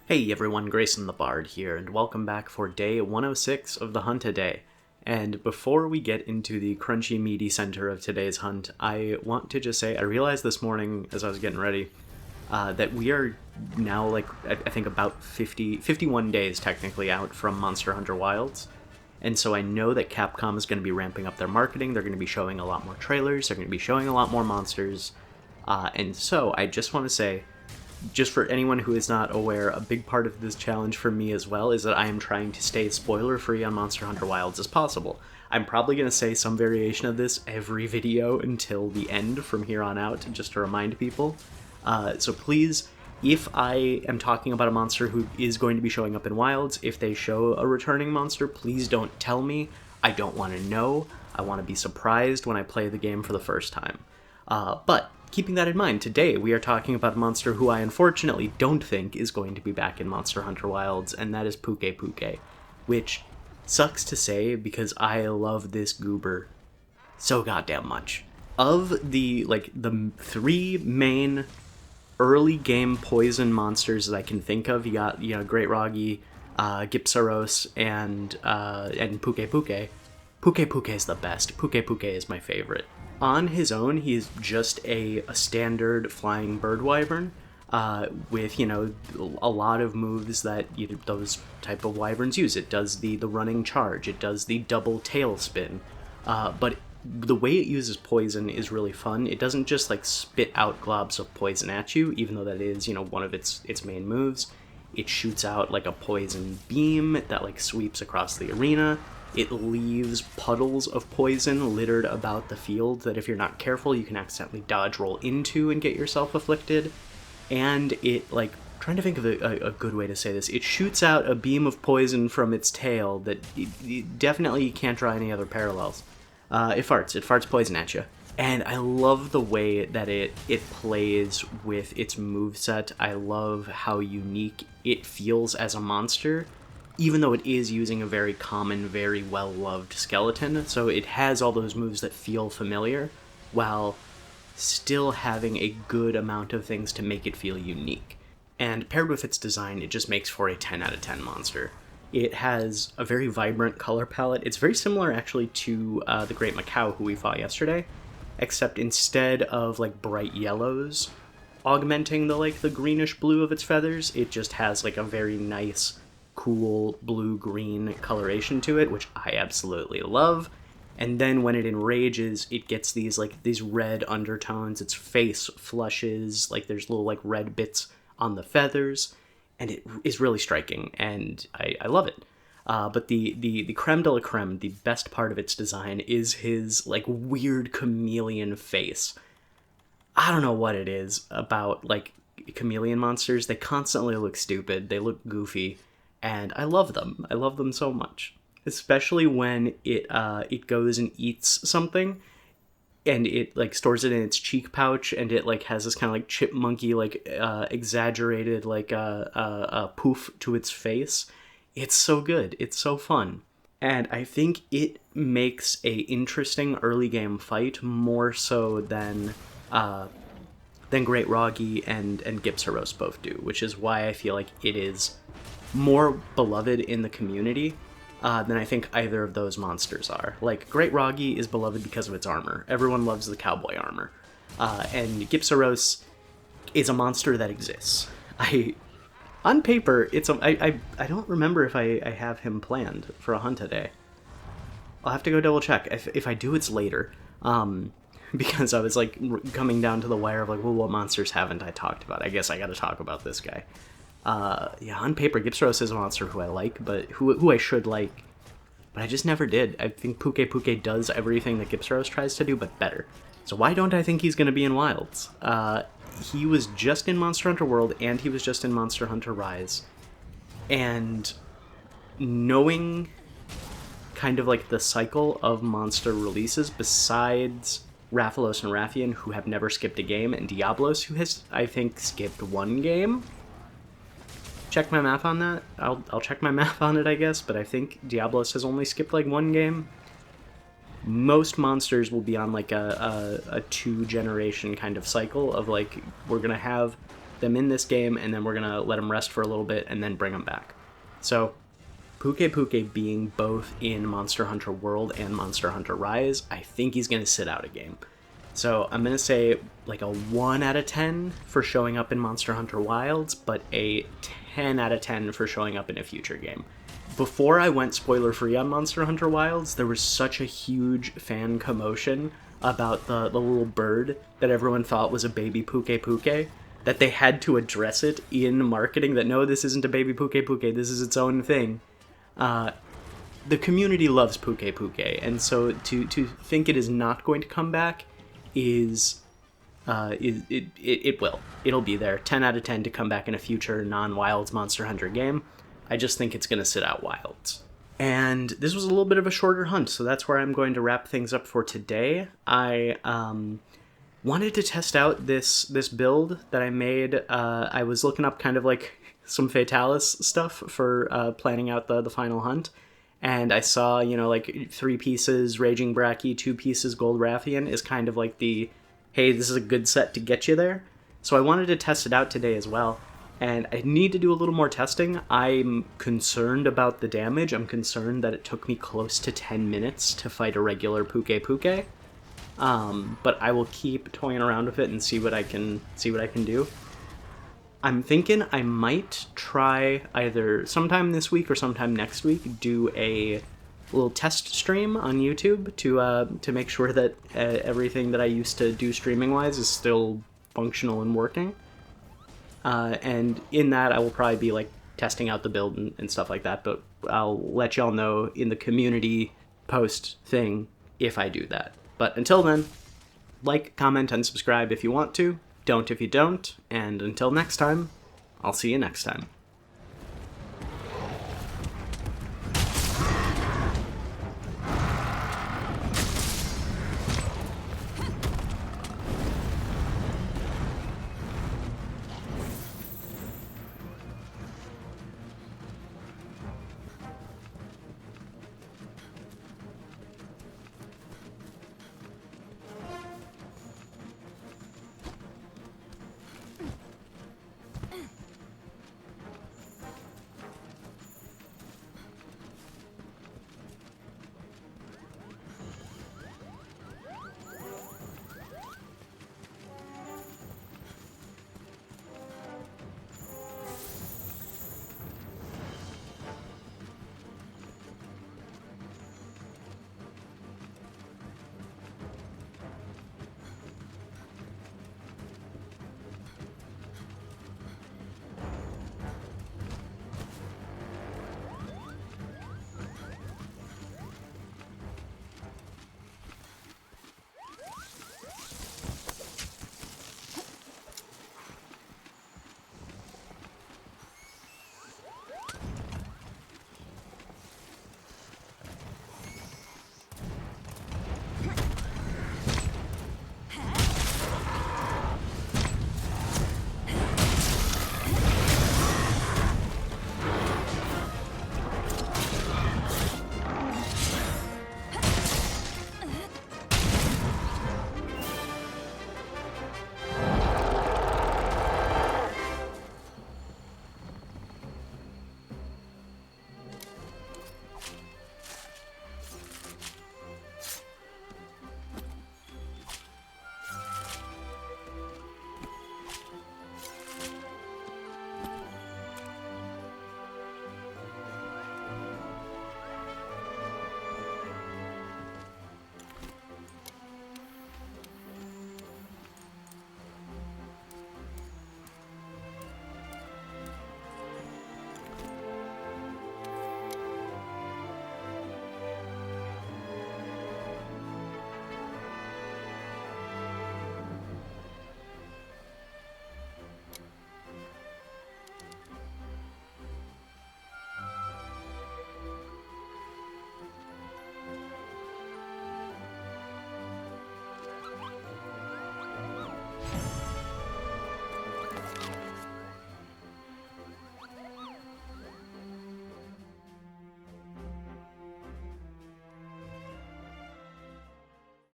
Hey everyone, Grayson the Bard here, and welcome back for day 106 of the hunt today. And before we get into the crunchy, meaty center of today's hunt, I want to just say I realized this morning as I was getting ready that we are now, I think about 51 days technically out from Monster Hunter Wilds. And so I know that Capcom is going to be ramping up their marketing, they're going to be showing a lot more trailers, they're going to be showing a lot more monsters. And so I just want to say, just for anyone who is not aware, a big part of this challenge for me as well is that I am trying to stay spoiler-free on Monster Hunter Wilds as possible. I'm probably going to say some variation of this every video until the end from here on out, just to remind people. So please, if I am talking about a monster who is going to be showing up in Wilds, if they show a returning monster, please don't tell me. I don't want to know. I want to be surprised when I play the game for the first time. But keeping that in mind, today we are talking about a monster who I unfortunately don't think is going to be back in Monster Hunter Wilds, and that is Pukei-Pukei, which sucks to say because I love this goober so goddamn much. Of the three main early game poison monsters that I can think of, you got Great Roggy, Gypsaros, and Pukei-Pukei. Pukei-Pukei is the best. Pukei-Pukei is my favorite. On his own, he's just a standard flying bird wyvern with, a lot of moves that those type of wyverns use. It does the running charge, it does the double tail spin, but the way it uses poison is really fun. It doesn't just spit out globs of poison at you, even though that is, one of its main moves. It shoots out a poison beam that sweeps across the arena. It leaves puddles of poison littered about the field that if you're not careful, you can accidentally dodge roll into and get yourself afflicted. And it, trying to think of a good way to say this, it shoots out a beam of poison from its tail that definitely you can't draw any other parallels. It farts poison at you. And I love the way that it plays with its moveset. I love how unique it feels as a monster, even though it is using a very common, very well-loved skeleton. So it has all those moves that feel familiar, while still having a good amount of things to make it feel unique. And paired with its design, it just makes for a 10 out of 10 monster. It has a very vibrant color palette. It's very similar, actually, to the Great Macau, who we fought yesterday, except instead of, bright yellows augmenting the greenish blue of its feathers, it just has, a very nice, cool blue-green coloration to it, which I absolutely love. And then when it enrages, it gets these red undertones. Its face flushes, there's little red bits on the feathers, and it is really striking, and I love it. But the creme de la creme, the best part of its design, is his weird chameleon face. I don't know what it is about chameleon monsters. They constantly look stupid. They look goofy. And I love them. I love them so much. Especially when it goes and eats something, and it stores it in its cheek pouch, and it has this kind of chipmunky exaggerated poof to its face. It's so good. It's so fun. And I think it makes a interesting early game fight more so than Great Roggy and Gypsaros both do, which is why I feel like it is more beloved in the community than I think either of those monsters are. Great Roggy is beloved because of its armor. Everyone loves the cowboy armor. And Gypsaros is a monster that exists. On paper, I don't remember if I have him planned for a hunt today. I'll have to go double check. If I do, it's later. Because I was coming down to the wire of what monsters haven't I talked about? I guess I gotta talk about this guy. On paper, Gypsaros is a monster who I like, but who I should like, but I just never did. I think Pukei-Pukei does everything that Gypsaros tries to do, but better. So why don't I think he's going to be in Wilds? He was just in Monster Hunter World, and he was just in Monster Hunter Rise. And knowing kind of the cycle of monster releases, besides Rathalos and Rathian, who have never skipped a game, and Diablos, who has, I think, skipped one game. Check my math on that. I'll check my math on it, I guess, but I think Diablos has only skipped one game. Most monsters will be on a 2-generation kind of cycle of we're gonna have them in this game, and then we're going to let them rest for a little bit and then bring them back. So Pukei-Pukei being both in Monster Hunter World and Monster Hunter Rise, I think he's going to sit out a game. So I'm going to say like a 1 out of 10 for showing up in Monster Hunter Wilds, but a 10 out of 10 for showing up in a future game. Before I went spoiler-free on Monster Hunter Wilds, there was such a huge fan commotion about the little bird that everyone thought was a baby Pukei-Pukei that they had to address it in marketing that, no, this isn't a baby Pukei-Pukei, this is its own thing. The community loves Pukei-Pukei, and so to think it is not going to come back it will. It'll be there. 10 out of 10 to come back in a future non-Wilds Monster Hunter game. I just think it's going to sit out Wilds. And this was a little bit of a shorter hunt, so that's where I'm going to wrap things up for today. I wanted to test out this build that I made. I was looking up kind of like some Fatalis stuff for planning out the final hunt. And I saw, like 3 pieces Raging Bracky, 2 pieces Gold Rathian is kind of like the, hey, this is a good set to get you there. So I wanted to test it out today as well. And I need to do a little more testing. I'm concerned about the damage. I'm concerned that it took me close to 10 minutes to fight a regular Pukei-Pukei. But I will keep toying around with it and see what I can do. I'm thinking I might try either sometime this week or sometime next week do a little test stream on YouTube to make sure that everything that I used to do streaming wise is still functional and working. And in that I will probably be like testing out the build and stuff like that, but I'll let y'all know in the community post thing if I do that. But until then, like, comment, and subscribe if you want to. Don't if you don't, and until next time, I'll see you next time.